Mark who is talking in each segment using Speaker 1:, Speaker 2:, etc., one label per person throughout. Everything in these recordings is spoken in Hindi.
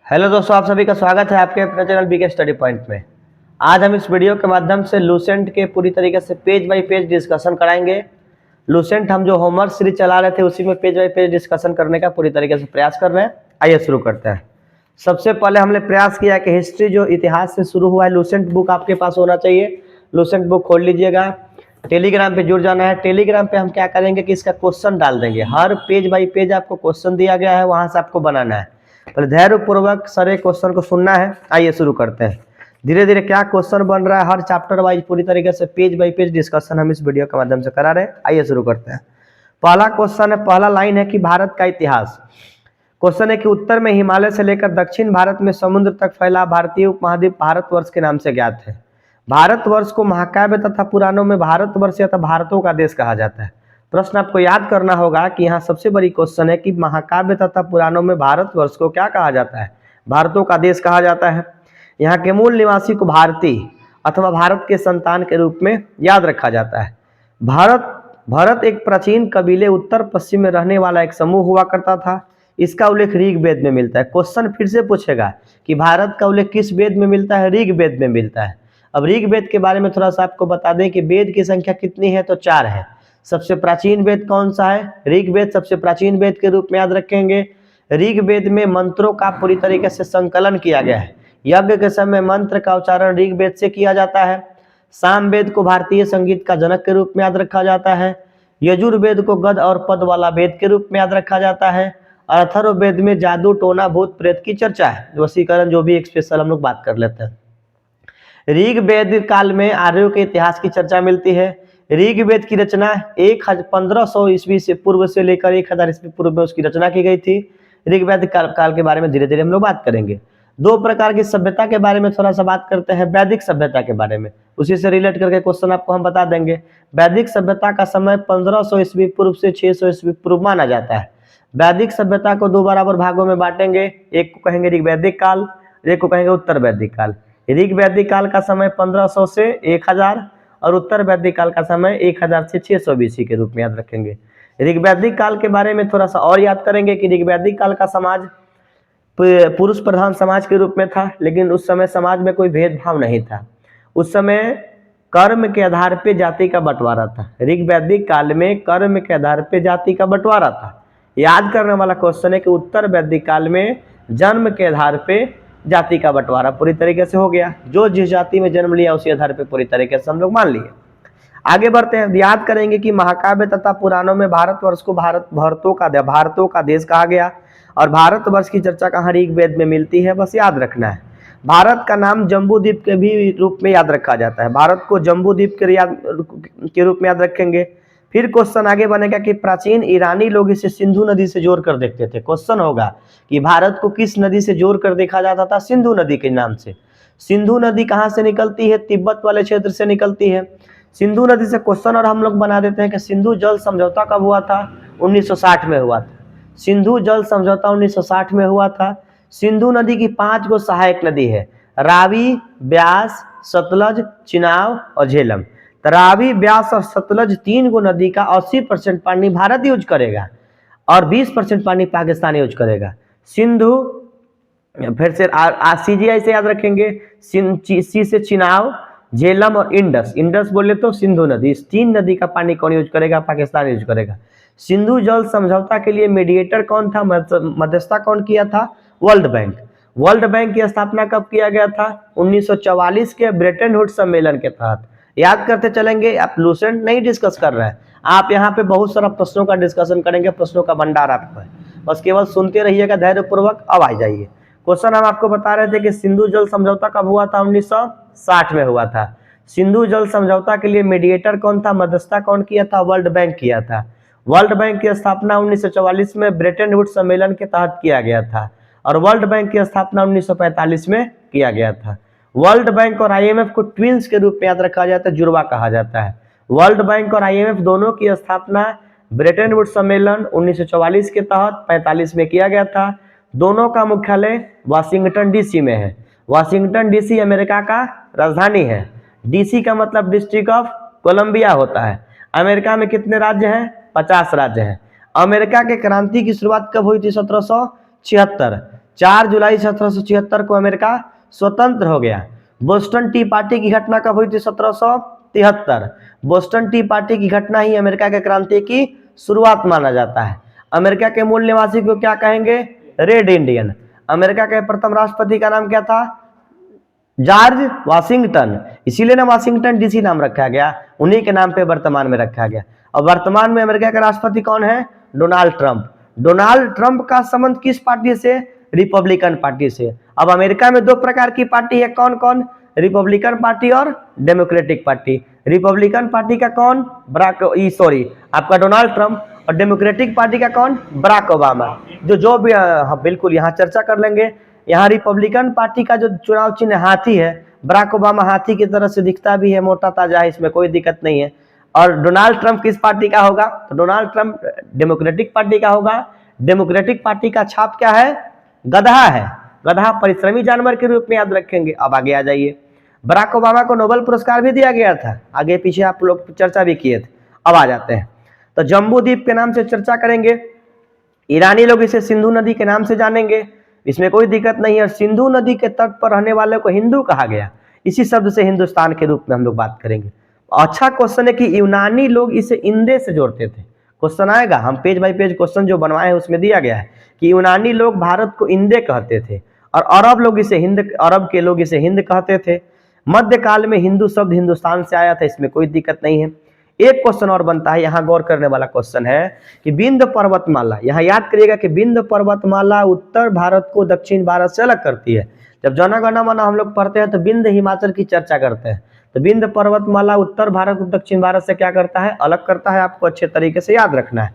Speaker 1: हेलो दोस्तों, आप सभी का स्वागत है आपके अपने चैनल बीके स्टडी पॉइंट में। आज हम इस वीडियो के माध्यम से लूसेंट के पूरी तरीके से पेज बाय पेज डिस्कशन कराएंगे। लूसेंट हम जो होमवर्क सीरीज चला रहे थे उसी में पेज बाय पेज डिस्कशन करने का पूरी तरीके से प्रयास कर रहे हैं। आइए शुरू करते हैं। सबसे पहले हमने प्रयास किया कि हिस्ट्री जो इतिहास से शुरू हुआ है, लूसेंट बुक आपके पास होना चाहिए। लूसेंट बुक खोल लीजिएगा, टेलीग्राम पे जुड़ जाना है। टेलीग्राम पे हम क्या करेंगे कि इसका क्वेश्चन डाल देंगे। हर पेज बाय पेज आपको क्वेश्चन दिया गया है, वहां से आपको बनाना है। पहले धैर्यपूर्वक सारे क्वेश्चन को सुनना है। आइए शुरू करते हैं। धीरे धीरे क्या क्वेश्चन बन रहा है, हर चैप्टर वाइज पूरी तरीके से पेज बाय पेज डिस्कशन हम इस वीडियो के माध्यम से करा रहे हैं। आइए शुरू करते हैं। पहला क्वेश्चन है, पहला लाइन है कि भारत का इतिहास। क्वेश्चन है कि उत्तर में हिमालय से लेकर दक्षिण भारत में समुद्र तक फैला भारतीय उपमहाद्वीप भारतवर्ष के नाम से ज्ञात है। भारतवर्ष को महाकाव्य तथा पुराणों में भारतवर्ष या भारतों का देश कहा जाता है। प्रश्न आपको याद करना होगा कि यहाँ सबसे बड़ी क्वेश्चन है कि महाकाव्य तथा पुराणों में भारतवर्ष को क्या कहा जाता है? भारतों का देश कहा जाता है। यहाँ के मूल निवासी को भारतीय अथवा भारत के संतान के रूप में याद रखा जाता है। भारत एक प्राचीन कबीले उत्तर पश्चिम में रहने वाला एक समूह हुआ करता था। इसका उल्लेख ऋग्वेद में मिलता है। क्वेश्चन फिर से पूछेगा कि भारत का उल्लेख किस वेद में मिलता है? ऋग्वेद में मिलता है। अब ऋग्वेद के बारे में थोड़ा सा आपको बता दें कि वेद की संख्या कितनी है, तो 4 है। सबसे प्राचीन वेद कौन सा है? ऋग्वेद सबसे प्राचीन वेद के रूप में याद रखेंगे। ऋग्वेद में मंत्रों का पूरी तरीके से संकलन किया गया है। यज्ञ के समय मंत्र का उच्चारण ऋग्वेद से किया जाता है। सामवेद को भारतीय संगीत का जनक के रूप में याद रखा जाता है। यजुर्वेद को गद और पद वाला वेद के रूप में याद रखा जाता है। अथर्ववेद में जादू टोना भूत प्रेत की चर्चा है, वशीकरण जो भी एक स्पेशल हम लोग बात कर लेते हैं। ऋग्वेद काल में आर्यों के इतिहास की चर्चा मिलती है। ऋग्वेद की रचना 1500 ईस्वी से पूर्व से लेकर 1000 ईस्वी पूर्व में उसकी रचना की गई थी। ऋग्वेद काल के बारे में धीरे धीरे हम लोग बात करेंगे। 2 प्रकार की सभ्यता के बारे में थोड़ा सा बात करते हैं। वैदिक सभ्यता के बारे में, उसी से रिलेट करके क्वेश्चन आपको हम बता देंगे। वैदिक सभ्यता का समय 1500 ईस्वी पूर्व से 600 ईस्वी पूर्व माना जाता है। वैदिक सभ्यता को 2 बराबर भागों में बांटेंगे। एक को कहेंगे ऋग्वैदिक काल, एक को कहेंगे उत्तर वैदिक काल। ऋग्वैदिक काल का समय 1500 से 1000 और उत्तर वैदिक काल का समय 1000 से 600 BC के रूप में याद रखेंगे। ऋग्वैदिक काल के बारे में थोड़ा सा और याद करेंगे कि ऋग्वैदिक काल का समाज पुरुष प्रधान समाज के रूप में था, लेकिन उस समय समाज में कोई भेदभाव नहीं था। उस समय कर्म के आधार पे जाति का बंटवारा था। ऋग्वैदिक काल में कर्म के आधार पे जाति का बंटवारा था। याद करने वाला क्वेश्चन है कि उत्तर वैदिक काल में जन्म के आधार पे जाति का बंटवारा पूरी तरीके से हो गया। जो जिस जाति में जन्म लिया उसी आधार पे पूरी तरीके से हम लोग मान लिए। आगे बढ़ते हैं। याद करेंगे कि महाकाव्य तथा पुराणों में भारतवर्ष को भारतों का देश कहा गया और भारतवर्ष की चर्चा कहाँ? ऋग्वेद में मिलती है, बस याद रखना है। भारत का नाम जम्बूद्वीप के भी रूप में याद रखा जाता है। भारत को जम्बूद्वीप के रूप में याद रखेंगे। फिर क्वेश्चन आगे बनेगा कि प्राचीन ईरानी लोग इसे सिंधु नदी से जोड़ कर देखते थे। क्वेश्चन होगा कि भारत को किस नदी से जोड़ कर देखा जाता था? सिंधु नदी के नाम से। सिंधु नदी कहाँ से निकलती है? तिब्बत वाले क्षेत्र से निकलती है। सिंधु नदी से क्वेश्चन और हम लोग बना देते हैं कि सिंधु जल समझौता कब हुआ था? 1960 में हुआ था। सिंधु जल समझौता 1960 में हुआ था। सिंधु नदी की 5 गो सहायक नदी है, रावी, ब्यास, सतलज, चिनाब और झेलम। तो रावी, ब्यास और सतलज 3 गो नदी का 80% पानी भारत यूज करेगा और 20% पानी पाकिस्तान यूज करेगा। सिंधु, फिर से CGI से याद रखेंगे। सी से चिनाब, झेलम और इंडस। इंडस बोले तो सिंधु नदी। इस 3 नदी का पानी कौन यूज करेगा? पाकिस्तान यूज करेगा। सिंधु जल समझौता के लिए मीडिएटर कौन था? मध्यस्थता कौन किया था? World bank. वर्ल्ड बैंक की स्थापना कब किया गया था? 1944 के ब्रेटन वुड्स सम्मेलन के तहत। याद करते चलेंगे। आप लूसेंट नहीं डिस्कस कर रहे हैं, आप यहाँ पे बहुत सारा प्रश्नों का डिस्कशन करेंगे। प्रश्नों का भंडार आपको है, बस केवल सुनते रहिएगा धैर्यपूर्वक। अब आ जाइए क्वेश्चन। हम आपको बता रहे थे कि सिंधु जल समझौता कब हुआ था? 1960 में हुआ था। सिंधु जल समझौता के लिए मीडिएटर कौन था? मध्यस्थता कौन किया था? वर्ल्ड बैंक किया था। वर्ल्ड बैंक की स्थापना 1944 में ब्रेटन वुड्स सम्मेलन के तहत किया गया था और वर्ल्ड बैंक की स्थापना 1945 में किया गया था। वर्ल्ड बैंक और IMF को ट्विंस के रूप में याद रखा जाता है, जुड़वा कहा जाता है। वर्ल्ड बैंक और IMF दोनों की स्थापना ब्रेटन वुड्स सम्मेलन 1944 के तहत 45 में किया गया था। दोनों का मुख्यालय वाशिंगटन DC में है। वाशिंगटन DC अमेरिका का राजधानी है। DC का मतलब डिस्ट्रिक्ट ऑफ कोलंबिया होता है। अमेरिका में कितने राज्य हैं? 50 राज्य हैं। अमेरिका के क्रांति की शुरुआत कब हुई थी? 1776। 4 जुलाई 1776 को अमेरिका स्वतंत्र हो गया। बोस्टन टी पार्टी की घटना कब हुई थी? 1773। बोस्टन टी पार्टी की घटना ही अमेरिका के क्रांति की शुरुआत माना जाता है। अमेरिका के मूल निवासी को क्या कहेंगे? Red Indian. अमेरिका के प्रथम राष्ट्रपति का नाम क्या था? George Washington. इसीलिए ना वाशिंगटन डीसी नाम रखा गया, उन्हीं के नाम पे वर्तमान में रखा गया। और वर्तमान में अमेरिका के राष्ट्रपति कौन है? Donald Trump. डोनाल्ड ट्रंप का संबंध किस पार्टी से? रिपब्लिकन पार्टी से। अब अमेरिका में दो प्रकार की पार्टी है, कौन कौन? रिपब्लिकन पार्टी और डेमोक्रेटिक पार्टी। रिपब्लिकन पार्टी का कौन? आपका डोनाल्ड ट्रंप। और डेमोक्रेटिक पार्टी का कौन? Barack Obama. जो भी बिल्कुल यहाँ चर्चा कर लेंगे। यहाँ रिपब्लिकन पार्टी का जो चुनाव चिन्ह हाथी है, बराक ओबामा हाथी की तरह से दिखता भी है, मोटा ताजा है, इसमें कोई दिक्कत नहीं है। और डोनाल्ड ट्रंप किस पार्टी का होगा? तो डोनाल्ड ट्रंप डेमोक्रेटिक पार्टी का होगा। डेमोक्रेटिक पार्टी का छाप क्या है? गधा है। गधा परिश्रमी जानवर के रूप में याद रखेंगे। अब आगे आ जाइए। बराक ओबामा को नोबेल पुरस्कार भी दिया गया था, आगे पीछे आप लोग चर्चा भी किए थे। अब आ जाते हैं तो जम्बू द्वीप के नाम से चर्चा करेंगे। ईरानी लोग इसे सिंधु नदी के नाम से जानेंगे, इसमें कोई दिक्कत नहीं है। सिंधु नदी के तट पर रहने वाले को हिंदू कहा गया, इसी शब्द से हिंदुस्तान के रूप में हम लोग बात करेंगे। अच्छा क्वेश्चन है कि यूनानी लोग इसे इंदे से जोड़ते थे। क्वेश्चन आएगा, हम पेज बाय पेज क्वेश्चन जो बनवाए हैं उसमें दिया गया है कि यूनानी लोग भारत को इंदे कहते थे और अरब लोग इसे हिंद, अरब के लोग इसे हिंद कहते थे। मध्यकाल में हिंदू शब्द हिंदुस्तान से आया था, इसमें कोई दिक्कत नहीं है। एक क्वेश्चन और बनता है, यहाँ गौर करने वाला क्वेश्चन है कि विंध्य पर्वतमाला, यहाँ याद करिएगा कि विंध्य पर्वतमाला उत्तर भारत को दक्षिण भारत से अलग करती है। जब जन गण मन हम लोग पढ़ते हैं तो विंध्य हिमाचल की चर्चा करते हैं, तो विंध्य पर्वतमाला उत्तर भारत को दक्षिण भारत से क्या करता है? अलग करता है। आपको अच्छे तरीके से याद रखना है।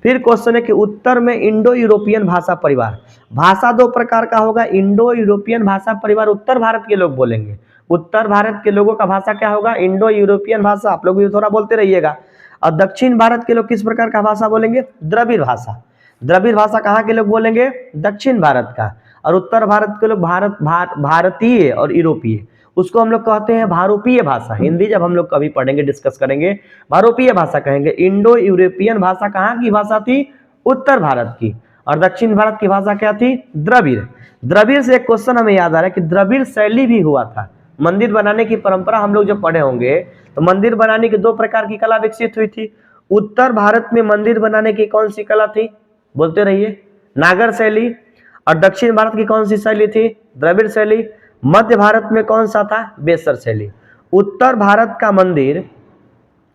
Speaker 1: फिर क्वेश्चन है कि उत्तर में इंडो यूरोपियन भाषा परिवार, भाषा दो प्रकार का होगा। इंडो यूरोपियन भाषा परिवार उत्तर भारत के लोग बोलेंगे, उत्तर भारत के लोगों का भाषा क्या होगा? इंडो यूरोपियन भाषा। आप लोग भी थोड़ा बोलते रहिएगा। और दक्षिण भारत के लोग किस प्रकार का भाषा बोलेंगे? द्रविड़ भाषा। द्रविड़ भाषा कहाँ के लोग बोलेंगे? दक्षिण भारत का। और उत्तर भारत के लोग भारतीय और यूरोपीय, उसको हम लोग कहते हैं भारोपीय भाषा। हिंदी जब हम लोग कभी पढ़ेंगे, डिस्कस करेंगे, भारोपीय भाषा कहेंगे। इंडो यूरोपियन भाषा कहाँ की भाषा थी? उत्तर भारत की। और दक्षिण भारत की भाषा क्या थी? द्रविड़। द्रविड़ से एक क्वेश्चन हमें याद आ रहा है कि द्रविड़ शैली भी हुआ था। मंदिर बनाने की परंपरा हम लोग जब पढ़े होंगे तो मंदिर बनाने की दो प्रकार की कला विकसित हुई थी। उत्तर भारत में मंदिर बनाने की कौन सी कला थी? बोलते रहिए, नागर शैली। और दक्षिण भारत की कौन सी शैली थी? द्रविड़ शैली। मध्य भारत में कौन सा था? बेसर शैली। उत्तर भारत का मंदिर,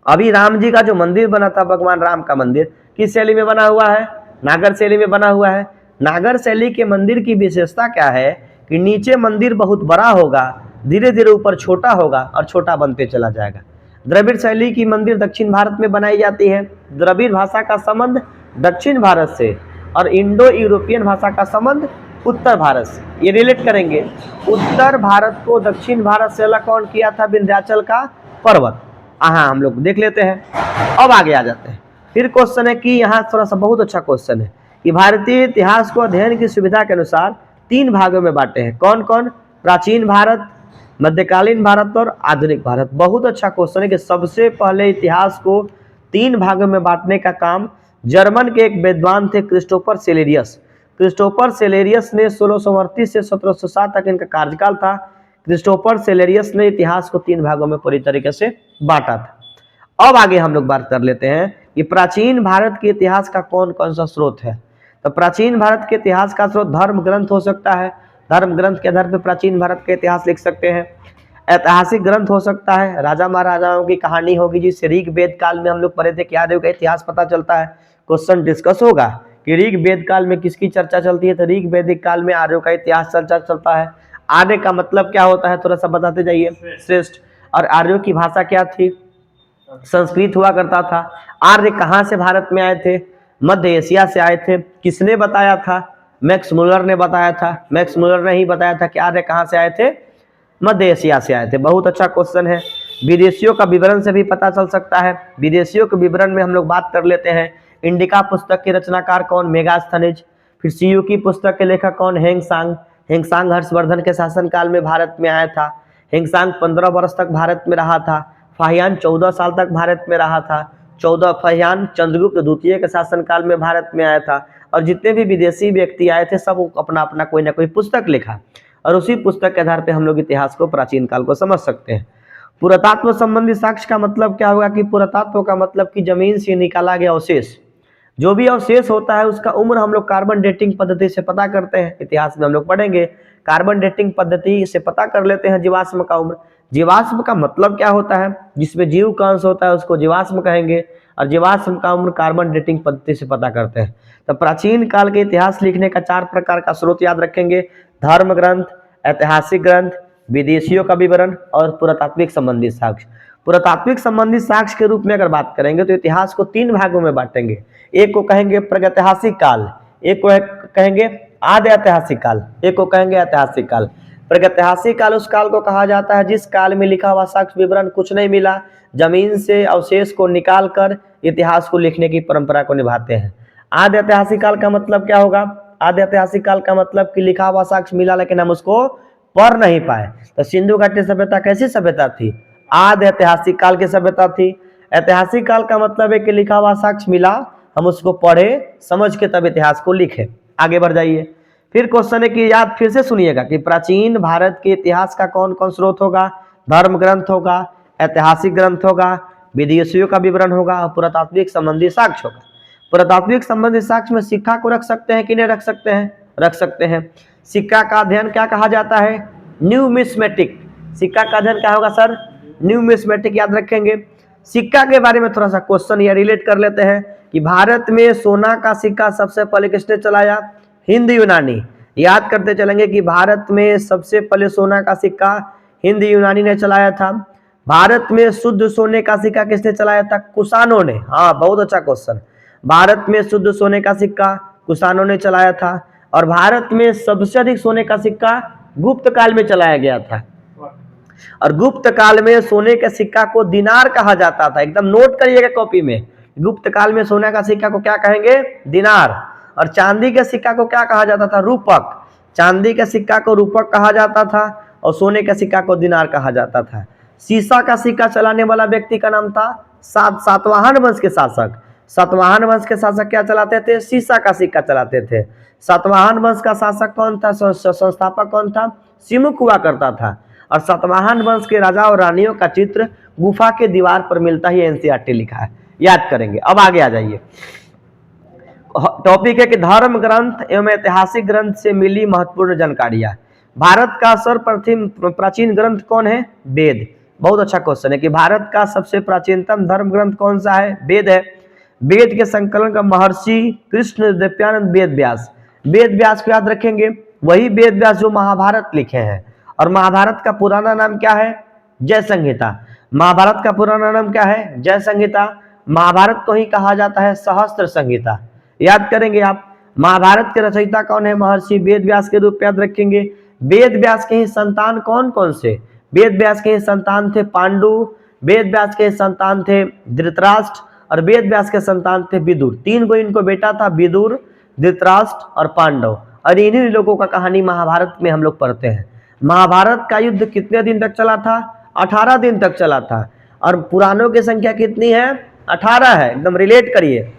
Speaker 1: अभी राम जी का जो मंदिर बना था, भगवान राम का मंदिर, किस शैली में बना हुआ है? नागर शैली में बना हुआ है। नागर शैली के मंदिर की विशेषता क्या है कि नीचे मंदिर बहुत बड़ा होगा, धीरे धीरे ऊपर छोटा होगा और छोटा बनते चला जाएगा। द्रविड़ शैली की मंदिर दक्षिण भारत में बनाई जाती है। द्रविड़ भाषा का संबंध दक्षिण भारत से और इंडो यूरोपियन भाषा का संबंध उत्तर भारत से, ये रिलेट करेंगे। उत्तर भारत को दक्षिण भारत से अलग कौन किया था? विंध्याचल का पर्वत। हाँ, हम लोग देख लेते हैं। अब आगे आ जाते हैं। फिर क्वेश्चन है कि यहाँ थोड़ा सा बहुत अच्छा क्वेश्चन है कि भारतीय इतिहास को अध्ययन की सुविधा के अनुसार 3 भागों में बांटे हैं। कौन कौन? प्राचीन भारत, मध्यकालीन भारत और आधुनिक भारत। बहुत अच्छा क्वेश्चन है कि सबसे पहले इतिहास को 3 भागों में बांटने का काम जर्मन के एक विद्वान थे, क्रिस्टोफर सेलेरियस। क्रिस्टोफर सेलेरियस ने 1638 से 1707 तक इनका कार्यकाल था। क्रिस्टोफर सेलेरियस ने इतिहास को 3 भागों में पूरी तरीके से बांटा था। अब आगे हम लोग बात कर लेते हैं कि प्राचीन भारत के इतिहास का कौन कौन सा स्रोत है। तो प्राचीन भारत के इतिहास का स्रोत धर्म ग्रंथ हो सकता है, धर्म ग्रंथ के आधार पर प्राचीन भारत का इतिहास लिख सकते हैं। ऐतिहासिक ग्रंथ हो सकता है, राजा महाराजाओं की कहानी होगी जिससे ऋग वेद काल में हम लोग पढ़े थे कि आर्यों का इतिहास पता चलता है। क्वेश्चन डिस्कस होगा कि ऋग वेद काल में किसकी चर्चा चलती है, तो ऋग वैदिक काल में आर्यों का इतिहास चर्चा चलता है। आर्य का मतलब क्या होता है, थोड़ा सा बताते जाइए। श्रेष्ठ। और आर्यों की भाषा क्या थी? संस्कृत हुआ करता था। आर्य कहाँ से भारत में आए थे? मध्य एशिया से आए थे। किसने बताया था? मैक्स मुलर ने बताया था। मैक्स मुलर ने ही बताया था कि आर्य कहाँ से आए थे? मध्य एशिया से आए थे। बहुत अच्छा क्वेश्चन है। विदेशियों का विवरण से भी पता चल सकता है। विदेशियों के विवरण में हम लोग बात कर लेते हैं। इंडिका पुस्तक के रचनाकार कौन? मेगास्थनीज। फिर सीयू की पुस्तक के लेखक कौन? हेंगसांग। हेंगसांग हर्षवर्धन के शासनकाल में भारत में आया था। हेंगसांग 15 वर्ष तक भारत में रहा था। फाहियान 14 साल तक भारत में रहा था। फाहियान चंद्रगुप्त द्वितीय के शासनकाल में भारत में आया था। और जितने भी विदेशी व्यक्ति आए थे सब अपना अपना कोई ना कोई पुस्तक लिखा, और उसी पुस्तक के आधार पर हम लोग इतिहास को, प्राचीन काल को समझ सकते हैं। पुरातत्व संबंधी साक्ष्य का मतलब क्या होगा कि पुरातत्व का मतलब कि जमीन से निकाला गया अवशेष, जो भी अवशेष होता है उसका उम्र हम लोग कार्बन डेटिंग पद्धति से पता करते हैं। इतिहास में हम लोग पढ़ेंगे, कार्बन डेटिंग पद्धति से पता कर लेते हैं जीवाश्म का उम्र। जीवाश्म का मतलब क्या होता है, जिसमें जीव का अंश होता है उसको जीवाश्म कहेंगे, और जीवाश्म का उम्र कार्बन डेटिंग पद्धति से पता करते हैं। तो प्राचीन काल के इतिहास लिखने का 4 प्रकार का स्रोत याद रखेंगे: धर्म ग्रंथ, ऐतिहासिक ग्रंथ, विदेशियों का विवरण और पुरातात्विक संबंधी साक्ष्य। पुरातात्विक संबंधी साक्ष्य के रूप में अगर बात करेंगे तो इतिहास को 3 भागों में बांटेंगे। एक को कहेंगे प्रागैतिहासिक काल, एक को कहेंगे आदि ऐतिहासिक काल, एक को कहेंगे ऐतिहासिक काल। प्रागैतिहासिक काल उस काल को कहा जाता है जिस काल में लिखा हुआ साक्ष्य विवरण कुछ नहीं मिला, जमीन से अवशेष को निकाल कर इतिहास को लिखने की परंपरा को निभाते हैं। आदि ऐतिहासिक काल का मतलब क्या होगा? आदि ऐतिहासिक काल का मतलब कि लिखा हुआ साक्ष्य मिला लेकिन हम उसको पढ़ नहीं पाए। तो सिंधु घाटी सभ्यता कैसी सभ्यता थी? आदि ऐतिहासिक काल की सभ्यता थी। ऐतिहासिक काल का मतलब है कि लिखा हुआ साक्ष्य मिला, हम उसको पढ़े समझ के तब इतिहास को लिखे। आगे बढ़ जाइए। फिर क्वेश्चन है कि याद फिर से सुनिएगा कि प्राचीन भारत के इतिहास का कौन कौन स्रोत होगा? धर्म ग्रंथ होगा, ऐतिहासिक ग्रंथ होगा, विदेशियों का विवरण होगा और पुरातात्विक संबंधी साक्ष्य होगा। पुरातात्विक संबंधी साक्ष्य में सिक्का को रख सकते हैं कि नहीं रख सकते हैं? रख सकते हैं। सिक्का का अध्ययन क्या कहा जाता है? न्यूमिस्मेटिक। सिक्का का अध्ययन क्या होगा सर? न्यूमिस्मेटिक याद रखेंगे। सिक्का के बारे में थोड़ा सा क्वेश्चन या रिलेट कर लेते हैं कि भारत में सोना का सिक्का सबसे पहले किसने चलाया? हिंद यूनानी। याद करते चलेंगे कि भारत में सबसे पहले सोना का सिक्का हिंद यूनानी ने चलाया था। भारत में शुद्ध सोने का सिक्का किसने चलाया था? कुषाणों ने। हाँ, बहुत अच्छा क्वेश्चन। भारत में शुद्ध सोने का सिक्का कुषाणों ने चलाया था। और भारत में सबसे अधिक सोने का सिक्का गुप्त काल में चलाया गया था। और गुप्त काल में सोने के सिक्का को दिनार कहा जाता था। एकदम नोट करिएगा कॉपी में, गुप्त काल में सोने का सिक्का को क्या कहेंगे? दिनार। और चांदी के सिक्का को क्या कहा जाता था? रूपक। चांदी के सिक्का को रूपक कहा जाता था और सोने के सिक्का को दिनार कहा जाता था। सीसा का सिक्का चलाने वाला व्यक्ति का नाम था सातवाहन वंश के शासक। सातवाहन वंश के शासक क्या चलाते थे? सीसा का सिक्का चलाते थे। सातवाहन वंश का शासक कौन था? संस्थापक कौन था? सिमुक हुआ करता था। और सातवाहन वंश के राजा और रानियों का चित्र गुफा के दीवार पर मिलता ही एनसीईआरटी लिखा है, याद करेंगे। अब आगे आ जाइए। टॉपिक है कि धर्म ग्रंथ एवं ऐतिहासिक ग्रंथ से मिली महत्वपूर्ण जानकारियां। भारत का सर्वप्रथम प्राचीन ग्रंथ कौन है? वेद। बहुत अच्छा क्वेश्चन है कि भारत का सबसे प्राचीनतम धर्म ग्रंथ कौन सा है? वेद है। वेद के संकलन का महर्षि कृष्ण द्वैपायन वेद व्यास। वेद व्यास को याद रखेंगे, वही वेद व्यास जो महाभारत लिखे हैं। और महाभारत का पुराना नाम क्या है? जय संहिता। महाभारत का पुराना नाम क्या है? जय संहिता। महाभारत को ही कहा जाता है सहस्त्र संहिता। याद करेंगे आप। महाभारत के रचयिता कौन है? महर्षि वेद व्यास के रूप में याद रखेंगे। वेद व्यास के ही संतान कौन कौन से? वेद व्यास के ही संतान थे पांडु, वेद व्यास के संतान थे धृतराष्ट्र और वेद व्यास के संतान थे विदुर। 3 गो इनको बेटा था, विदुर, धृतराष्ट्र और पांडव। और इन्हीं लोगों का कहानी महाभारत में हम लोग पढ़ते हैं। महाभारत का युद्ध कितने दिन तक चला था? 18 दिन तक चला था। और पुराणों की संख्या कितनी है? 18 है। एकदम रिलेट करिए।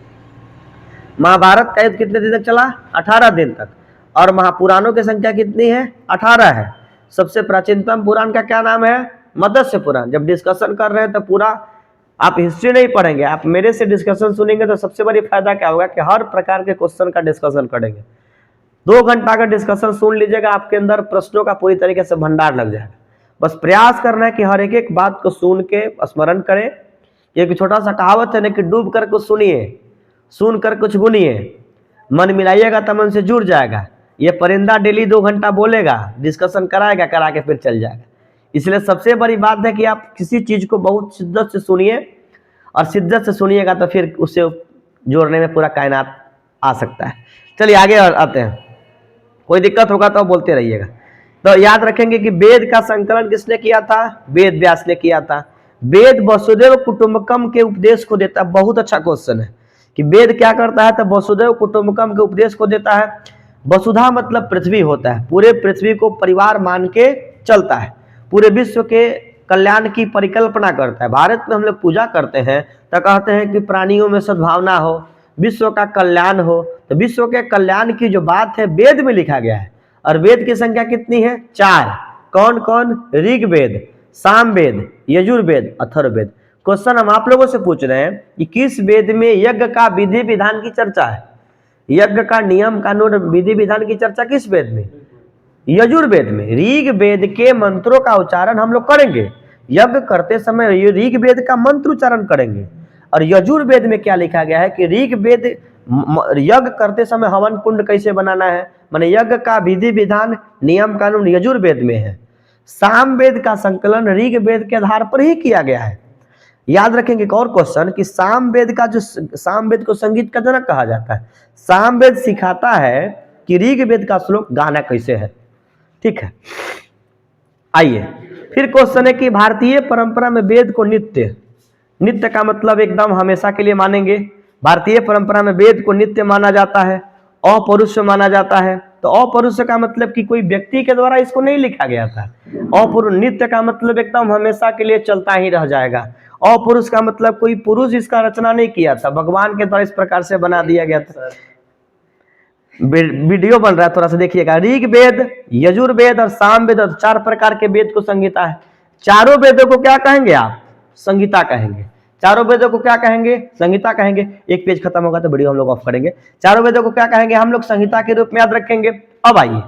Speaker 1: महाभारत का युद्ध कितने दिन तक चला? 18 दिन तक। और महापुराणों की संख्या कितनी है? 18 है। सबसे प्राचीनतम पुराण का क्या नाम है? मत्स्य पुराण। जब डिस्कशन कर रहे हैं तो पूरा आप हिस्ट्री नहीं पढ़ेंगे, आप मेरे से डिस्कशन सुनेंगे तो सबसे बड़ी फायदा क्या होगा कि हर प्रकार के क्वेश्चन का डिस्कशन करेंगे। 2 घंटा का डिस्कशन सुन लीजिएगा, आपके अंदर प्रश्नों का पूरी तरीके से भंडार लग जाएगा। बस प्रयास करना है कि हर एक एक बात को सुन के स्मरण करें। एक छोटा सा कहावत है ना कि डूब कर कुछ सुनिए, सुन कर कुछ गुनिए, मन मिलाइएगा तो मन से जुड़ जाएगा। ये परिंदा डेली 2 घंटा बोलेगा, डिस्कशन कराएगा, करा के फिर चल जाएगा। इसलिए सबसे बड़ी बात है कि आप किसी चीज़ को बहुत शिद्दत से सुनिए, और शिद्दत से सुनिएगा तो फिर उससे जोड़ने में पूरा कायनात आ सकता है। चलिए आगे आते हैं, कोई दिक्कत होगा तो बोलते रहिएगा। तो याद रखेंगे कि वेद का संकलन किसने किया था? वेद व्यास ने किया था। वेद वसुदेव कुटुंबकम के उपदेश को देता है। बहुत अच्छा क्वेश्चन है कि वेद क्या करता है? तो वसुदेव कुटुंबकम के उपदेश को देता है। वसुधा मतलब पृथ्वी होता है, पूरे पृथ्वी को परिवार मान के चलता है, पूरे विश्व के कल्याण की परिकल्पना करता है। भारत में हम लोग पूजा करते हैं तो कहते हैं कि प्राणियों में सद्भावना हो, विश्व का कल्याण हो। तो विश्व के कल्याण की जो बात है वेद में लिखा गया है, और वेद की संख्या कितनी है? 4। कौन कौन? ऋग्वेद, सामवेद, यजुर्वेद, अथर्ववेद। क्वेश्चन हम आप लोगों से पूछ रहे हैं कि किस वेद में यज्ञ का विधि विधान की चर्चा है? यज्ञ का नियम कानून विधि विधान की चर्चा किस वेद में? यजुर्वेद में। ऋग्वेद के मंत्रों का उच्चारण हम लोग करेंगे, यज्ञ करते समय ऋग्वेद का मंत्र उच्चारण करेंगे। और यजुर्वेद में क्या लिखा गया है कि ऋग्वेद यज्ञ करते समय हवन कुंड कैसे बनाना है, माने यज्ञ का विधि विधान नियम कानून यजुर्वेद में है। सामवेद का संकलन ऋग्वेद के आधार पर ही किया गया है। याद रखेंगे एक और क्वेश्चन कि सामवेद का जो सामवेद को संगीत का जनक कहा जाता है, सामवेद सिखाता है कि ऋग्वेद का श्लोक गाना कैसे है। ठीक है, आइए फिर क्वेश्चन है कि भारतीय परंपरा में वेद को नित्य, नित्य का मतलब एकदम हमेशा के लिए मानेंगे। भारतीय परंपरा में वेद को नित्य माना जाता है, अपौरुष माना जाता है। तो अपौरुष का मतलब कि कोई व्यक्ति के द्वारा इसको नहीं लिखा गया था। अपौरुष, नित्य का मतलब एकदम हमेशा के लिए चलता ही रह जाएगा। अपौरुष का मतलब कोई पुरुष इसका रचना नहीं किया था, भगवान के द्वारा इस प्रकार से बना दिया गया था। वीडियो बन रहा है, थोड़ा सा देखिएगा। ऋग्वेद, यजुर्वेद और सामवेद, 4 प्रकार के वेद को संहिता है। चारों वेदों को क्या कहेंगे आप? संहिता कहेंगे। चारों वेदों को क्या कहेंगे? संहिता कहेंगे। एक पेज खत्म होगा तो वीडियो हम लोग ऑफ करेंगे। चारों वेदों को क्या कहेंगे? हम लोग संहिता के रूप में याद रखेंगे। अब आइए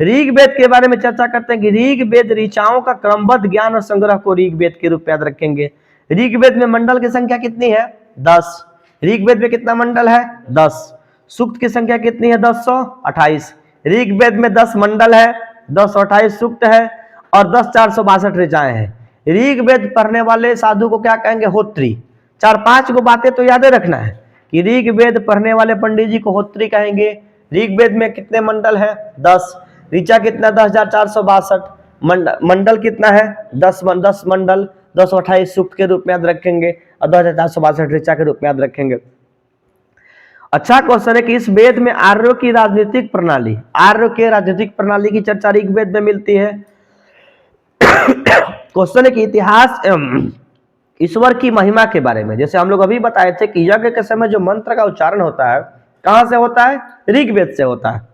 Speaker 1: ऋग्वेद के बारे में चर्चा करते हैं कि ऋग्वेद ऋचाओं का क्रमबद्ध ज्ञान और संग्रह को ऋग्वेद के रूप में याद रखेंगे। ऋग्वेद में मंडल की संख्या कितनी है? 10। ऋग्वेद में कितना मंडल है? 10। सूक्त की संख्या कितनी है? 1028। ऋग्वेद में 10 मंडल है, 1028 सूक्त है और 10,462 ऋचाएं हैं। ऋग्वेद पढ़ने वाले साधु को क्या कहेंगे? होत्री। 4-5 को बातें तो याद रखना है कि ऋग्वेद पढ़ने वाले पंडित जी को होत्री कहेंगे। ऋग्वेद में कितने मंडल है? 10। ऋचा कितना? 10,462। मंडल कितना है? 10 मंडल, 1028 सूक्त के रूप में याद रखेंगे और 10,462 ऋचा के रूप में याद रखेंगे। अच्छा क्वेश्चन है कि इस वेद में आर्यों की राजनीतिक प्रणाली, आर्यों के राजनीतिक प्रणाली की चर्चा ऋग्वेद में मिलती है। क्वेश्चन है कि इतिहास एवं ईश्वर की महिमा के बारे में, जैसे हम लोग अभी बताए थे कि यज्ञ के समय जो मंत्र का उच्चारण होता है कहां से होता है? ऋग्वेद से होता है।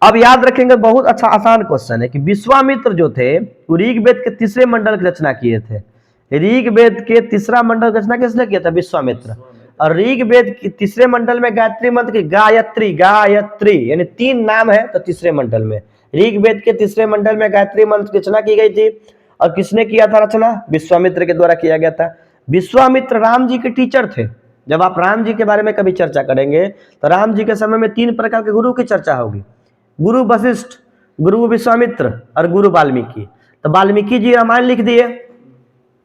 Speaker 1: अब याद रखेंगे, बहुत अच्छा आसान क्वेश्चन है कि विश्वामित्र जो थे वो ऋग्वेद के 3रे मंडल की रचना किए थे। ऋग्वेद के 3रा मंडल की रचना किसने किया था? विश्वामित्र। और ऋग्वेद के 3रे मंडल में गायत्री मंत्र की गायत्री, गायत्री यानी 3 नाम है तो 3रे मंडल में। ऋग्वेद के 3रे मंडल में गायत्री मंत्र की रचना की गई थी और किसने किया था रचना? विश्वामित्र के द्वारा किया गया था। विश्वामित्र राम जी के टीचर थे। जब आप राम जी के बारे में कभी चर्चा करेंगे तो राम जी के समय में 3 प्रकार के गुरु की चर्चा होगी। गुरु वशिष्ठ, गुरु विश्वामित्र और गुरु वाल्मीकि। तो वाल्मीकि जी रामायण लिख दिए,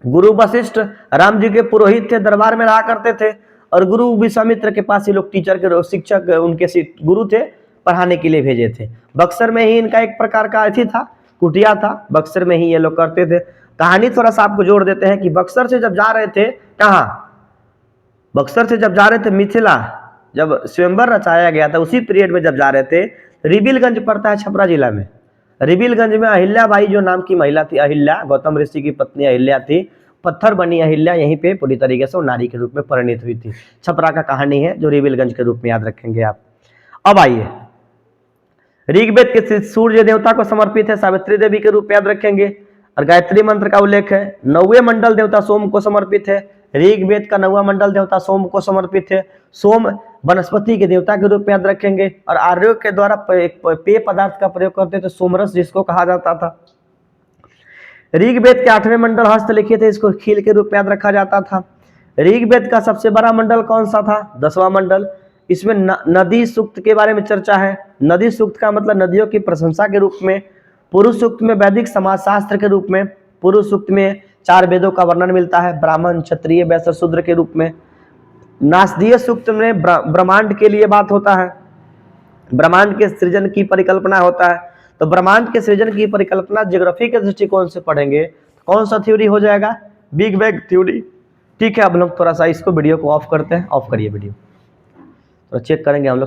Speaker 1: गुरु वशिष्ठ राम जी के पुरोहित थे, दरबार में रहा करते थे, और गुरु विश्वामित्र के पास ये लोग टीचर के शिक्षक, उनके गुरु थे, पढ़ाने के लिए भेजे थे। बक्सर में ही इनका एक प्रकार का अथी था, कुटिया था, बक्सर में ही ये लोग करते थे। कहानी थोड़ा सा आपको जोड़ देते हैं कि बक्सर से जब जा रहे थे, कहाँ? बक्सर से जब जा रहे थे मिथिला, जब स्वयंवर रचाया गया था उसी पीरियड में जब जा रहे थे, रिबिलगंज पड़ता है छपरा जिला में। रिबिलगंज में अहिल्याबाई जो नाम की महिला थी, अहिल्या, गौतम ऋषि की पत्नी अहिल्या थी, पत्थर बनी अहिल्या यहीं पे पूरी तरीके से वो नारी के रूप में परिणित हुई थी। छपरा का कहानी है जो रिबिलगंज के रूप में याद रखेंगे आप। अब आइए ऋग्वेद के सूर्य देवता को समर्पित है, सावित्री देवी के रूप में याद रखेंगे। और गायत्री मंत्र का उल्लेख है। 9वें मंडल देवता सोम को समर्पित है। ऋग्वेद का 9वां मंडल देवता सोम को समर्पित है। सोम वनस्पति के देवता के रूप में याद रखेंगे। और आर्यों के द्वारा पेय पदार्थ का प्रयोग करते थे, सोमरस जिसको कहा जाता था। ऋग्वेद के 8वें मंडल हस्तलिखित है, इसको खील के रूप में याद रखा जाता था। ऋग्वेद का सबसे बड़ा मंडल कौन सा था? 10वां मंडल। इसमें नदी सूक्त के बारे में चर्चा है। नदी सूक्त का मतलब नदियों की प्रशंसा के रूप में। पुरुष सूक्त में वैदिक समाजशास्त्र के रूप में। पुरुष सूक्त में 4 वेदों का वर्णन मिलता है, ब्राह्मण, क्षत्रिय, वैश्य, शूद्र के रूप में। नासदीय सूक्त में ब्रह्मांड के लिए बात होता है, ब्रह्मांड के सृजन की परिकल्पना होता है। तो ब्रह्मांड के सृजन की परिकल्पना ज्योग्राफी के दृष्टिकोण से पढ़ेंगे तो कौन सा थ्योरी हो जाएगा? Big bang theory. ठीक है, अब हम लोग थोड़ा सा इसको वीडियो को ऑफ करते हैं। ऑफ करिए वीडियो, तो चेक करेंगे हम लोग।